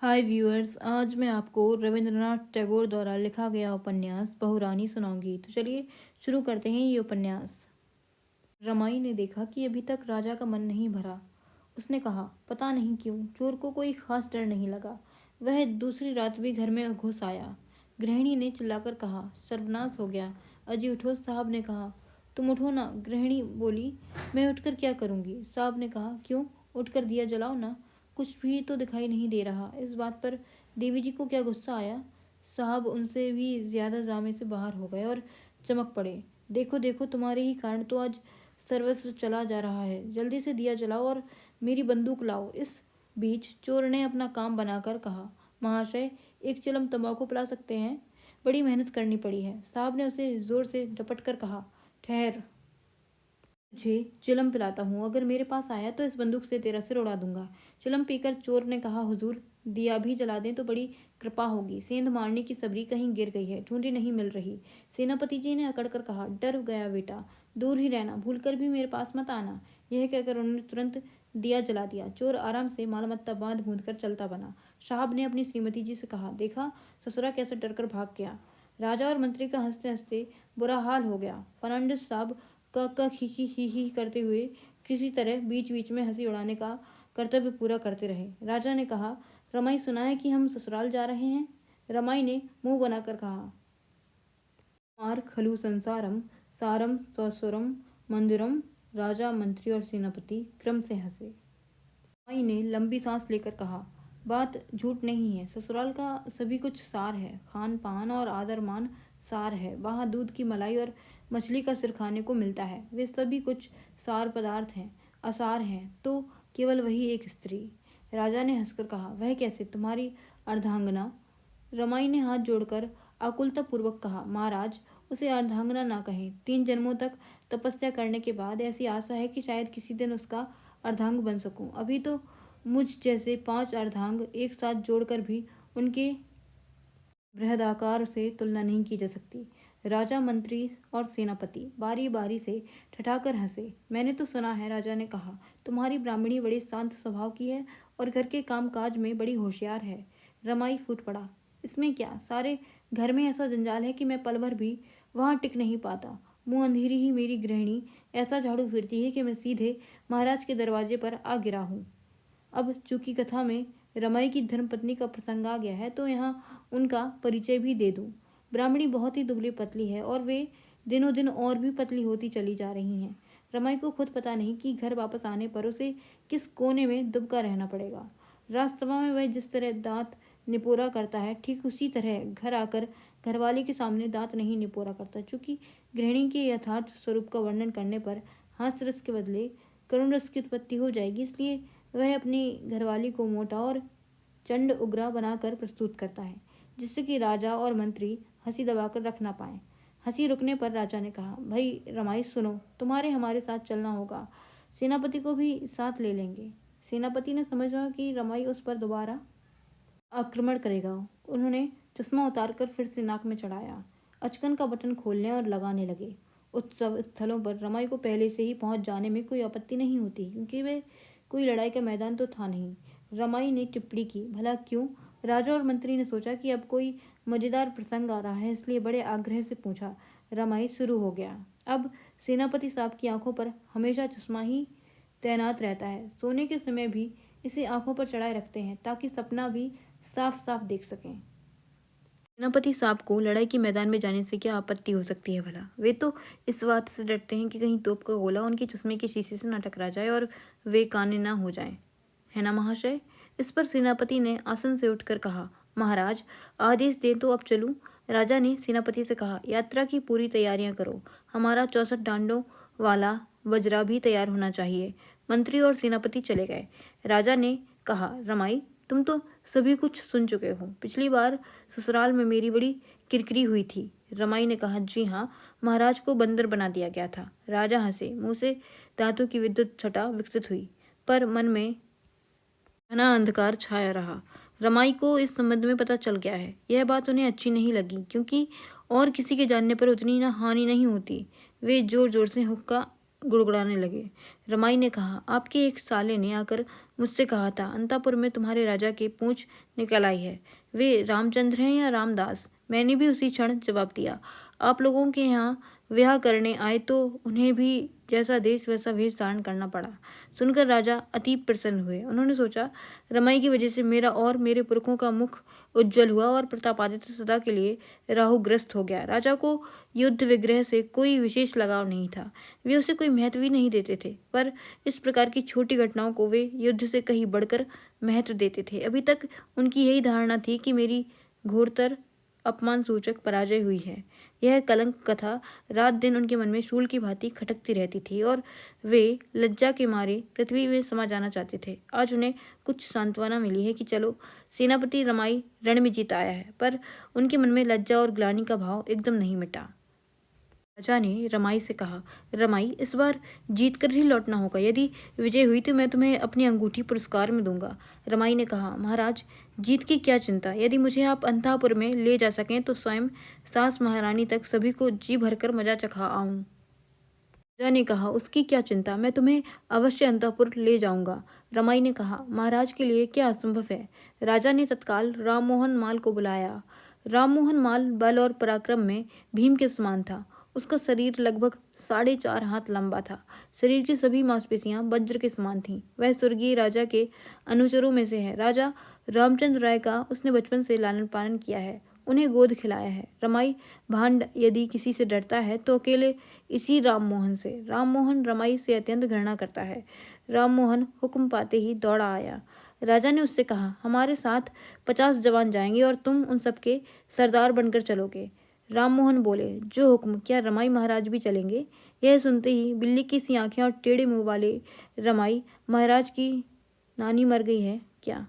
हाय viewers, आज मैं आपको रविंद्रनाथ टैगोर द्वारा लिखा गया उपन्यास बहुरानी सुनाऊंगी। तो चलिए शुरू करते हैं ये उपन्यास। रमाई ने देखा कि अभी तक राजा का मन नहीं भरा। उसने कहा, पता नहीं क्यों चोर को कोई खास डर नहीं लगा। वह दूसरी रात भी घर में घुस आया। गृहिणी ने चिल्लाकर कहा, सर्वनाश हो गया। अजी उठो, साहब ने कहा। तुम उठो ना, गृहिणी बोली। मैं उठकर क्या करूंगी? साहब ने कहा, क्यों? उठकर दिया जलाओ ना। कुछ भी तो दिखाई नहीं दे रहा। इस बात पर देवी जी को क्या गुस्सा आया? साहब उनसे भी ज्यादा जामे से बाहर हो गए और चमक पड़े। देखो देखो, तुम्हारे ही कारण तो आज सर्वस्व चला जा रहा है। जल्दी से दिया जलाओ और मेरी बंदूक लाओ। इस बीच चोर ने अपना काम बनाकर कहा, महाशय, एक चिलम तंबाकू पिला सकते हैं? बड़ी मेहनत करनी पड़ी है। साहब ने उसे जोर से झपट कर कहा, ठहर, तुझे चिलम पिलाता हूँ। अगर मेरे पास आया तो इस बंदूक से तेरा सिर उड़ा दूंगा। चिलम पीकर चोर ने कहा, हुजूर, दिया भी जला दें तो बड़ी कृपा होगी। सेंध मारने की सबरी कहीं गिर गई है, ढूंढी नहीं मिल रही। सेनापति जी ने अकड़कर कहा, डर गया बेटा, दूर ही रहना, भूलकर भी मेरे पास मत आना। यह कहकर उन्होंने तुरंत दिया जला दिया। चोर आराम से मालमत्ता बांध बूंद कर चलता बना। साहब ने अपनी श्रीमती जी से कहा, देखा ससुरा कैसे डरकर भाग गया। राजा और मंत्री का हंसते हंसते बुरा हाल हो गया। फर्नांडिस साहब क ही करते हुए किसी तरह बीच बीच में हंसी उड़ाने का कर्तव्य पूरा करते रहे। राजा ने कहा, रमाई, सुना है कि हम ससुराल जा रहे हैं? रमाई ने मुंह बनाकर कहा, मार खलु संसारम सारम ससुरम मंदिरम। राजा, मंत्री और सेनापति क्रम से हंसे। रमाई ने लंबी सांस लेकर कहा, बात झूठ नहीं है। ससुराल का सभी कुछ सार है, खान पान और आदर मान सार है। वहाँ दूध की मलाई और मछली का सिर खाने को मिलता है। वे सभी कुछ सार पदार्थ हैं। असार हैं तो केवल वही एक स्त्री। राजा ने हंसकर कहा, वह कैसे? तुम्हारी अर्धांगना? रमाई ने हाथ जोड़कर आकुलतापूर्वक कहा, महाराज, उसे अर्धांगना ना कहें। 3 जन्मों तक तपस्या करने के बाद ऐसी आशा है कि शायद किसी दिन उसका अर्धांग बन सकूं। अभी तो मुझ जैसे 5 अर्धांग एक साथ जोड़कर भी उनके बृहदाकार से तुलना नहीं की जा सकती। राजा, मंत्री और सेनापति बारी बारी से ठठाकर हंसे। मैंने तो सुना है, राजा ने कहा, तुम्हारी ब्राह्मणी बड़े शांत स्वभाव की है और घर के काम काज में बड़ी होशियार है। रमाई फूट पड़ा, इसमें क्या? सारे घर में ऐसा जंजाल है कि मैं पल भर भी वहां टिक नहीं पाता। मुंह अंधेरी ही मेरी गृहिणी ऐसा झाड़ू फिरती है कि मैं सीधे महाराज के दरवाजे पर आ गिरा हूँ। अब चूंकि कथा में रमाई की धर्मपत्नी का प्रसंग आ गया है तो यहाँ उनका परिचय भी दे दूं। ब्राह्मणी बहुत ही दुबली पतली है और वे दिनों दिन और भी पतली होती चली जा रही हैं। रमाई को खुद पता नहीं कि घर वापस आने पर उसे किस कोने में दुबका रहना पड़ेगा। राजसभा में वह जिस तरह दांत निपोरा करता है, ठीक उसी तरह घर आकर घरवाले के सामने दांत नहीं निपोरा करता। चूंकि गृहिणी के यथार्थ स्वरूप का वर्णन करने पर हास्य रस के बदले करुण रस की उत्पत्ति हो जाएगी, इसलिए वह अपनी घरवाली को मोटा और चंड उग्रा बनाकर प्रस्तुत करता है, जिससे कि राजा और मंत्री हंसी दबाकर रख ना पाए। हंसी रुकने पर राजा ने कहा, भाई रमाई, सुनो, तुम्हारे हमारे साथ चलना होगा। सेनापति को भी साथ ले लेंगे। सेनापति ने समझा कि रमाई उस पर दोबारा आक्रमण करेगा। उन्होंने चश्मा उतारकर फिर से नाक में चढ़ाया, अचकन का बटन खोलने और लगाने लगे। उत्सव स्थलों पर रमाई को पहले से ही पहुंच जाने में कोई आपत्ति नहीं होती, क्योंकि वे कोई लड़ाई का मैदान तो था नहीं। रमाई ने टिप्पणी की, भला क्यों? राजा और मंत्री ने सोचा कि अब कोई मजेदार प्रसंग आ रहा है, इसलिए बड़े आग्रह से पूछा। रमाई शुरू हो गया। अब सेनापति साहब की आंखों पर हमेशा चश्मा ही तैनात रहता है। सोने के समय भी इसे आंखों पर चढ़ाए रखते हैं ताकि सपना भी साफ साफ देख सकें। सेनापति साहब को लड़ाई के मैदान में जाने से क्या आपत्ति हो सकती है भला? वे तो इस बात से डरते हैं कि कहीं तोप का गोला उनके चश्मे के शीशे से न टकरा जाए और वे काने न हो जाएं, है ना महाशय? इस पर सेनापति ने आसन से उठकर कहा, महाराज, आदेश दे तो अब चलूं। राजा ने सेनापति से कहा, यात्रा की पूरी तैयारियां करो। हमारा 64 डांडों वाला वज्रा भी तैयार होना चाहिए। मंत्री और सेनापति चले गए। राजा ने कहा, रमाई, तुम तो सभी कुछ सुन चुके हो। पिछली बार ससुराल में मेरी बड़ी किरकिरी हुई थी। रमाई ने कहा, जी हाँ, महाराज को बंदर बना दिया गया था। राजा हंसे। मुंह से दांतों की विद्युत छटा विकसित हुई, पर मन में घना अंधकार छाया रहा। रमाई को इस संबंध में पता चल गया है। यह बात उन्हें अच्छी नहीं लगी, क्योंकि और किसी के जानने पर उतनी न हानि नहीं होती। वे जोर जोर से हुक्का गुड़गुड़ाने लगे। रमाई ने कहा, आपके एक साले ने आकर मुझसे कहा था अंतापुर में तुम्हारे राजा की पूंछ निकल आई है। वे रामचंद्र हैं या रामदास? मैंने भी उसी क्षण जवाब दिया। आप लोगों के यहाँ विवाह करने आए तो उन्हें भी जैसा देश वैसा वेश धारण करना पड़ा। सुनकर राजा अति प्रसन्न हुए। उन्होंने सोचा, रमाई की वजह से मेरा और मेरे पुरखों का मुख उज्जवल हुआ और प्रतापादित्य सदा के लिए राहुग्रस्त हो गया। राजा को युद्ध विग्रह से कोई विशेष लगाव नहीं था। वे उसे कोई महत्व ही नहीं देते थे, पर इस प्रकार की छोटी घटनाओं को वे युद्ध से कहीं बढ़कर महत्व देते थे। अभी तक उनकी यही धारणा थी कि मेरी घोरतर अपमान सूचक पराजय हुई है। यह कलंक कथा रात दिन उनके मन में शूल की भांति खटकती रहती थी और वे लज्जा के मारे पृथ्वी में समा जाना चाहते थे। आज उन्हें कुछ सांत्वना मिली है कि चलो सेनापति रमाई रण में जीत आया है, पर उनके मन में लज्जा और ग्लानि का भाव एकदम नहीं मिटा। राजा ने रमाई से कहा, रमाई, इस बार जीत कर ही लौटना होगा। यदि विजय हुई तो मैं तुम्हें अपनी अंगूठी पुरस्कार में दूंगा। रमाई ने कहा, महाराज, जीत की क्या चिंता। यदि मुझे आप अंतःपुर में ले जा सकें तो स्वयं सास महारानी तक सभी को जी भरकर मजा चखा आऊं। राजा ने कहा, उसकी क्या चिंता, मैं तुम्हें अवश्य अंतःपुर ले जाऊंगा। रमाई ने कहा, महाराज के लिए क्या असंभव है। राजा ने तत्काल राममोहन माल को बुलाया। राममोहन माल बल और पराक्रम में भीम के समान था। उसका शरीर लगभग 4.5 हाथ लंबा था। शरीर की सभी मांसपेशियां वज्र के समान थीं। वह स्वर्गीय राजा के अनुचरों में से है। राजा रामचंद्र राय का उसने बचपन से लालन पालन किया है, उन्हें गोद खिलाया है। रमाई भांड यदि किसी से डरता है तो अकेले इसी राममोहन से। राममोहन रमाई से अत्यंत घृणा करता है। राममोहन हुक्म पाते ही दौड़ा आया। राजा ने उससे कहा, हमारे साथ 50 जवान जाएंगे और तुम उन सबके सरदार बनकर चलोगे। राममोहन बोले, जो हुक्म। क्या रमाई महाराज भी चलेंगे? यह सुनते ही बिल्ली की सी आंखें और टेढ़े मुंह वाले रमाई, महाराज की नानी मर गई है क्या?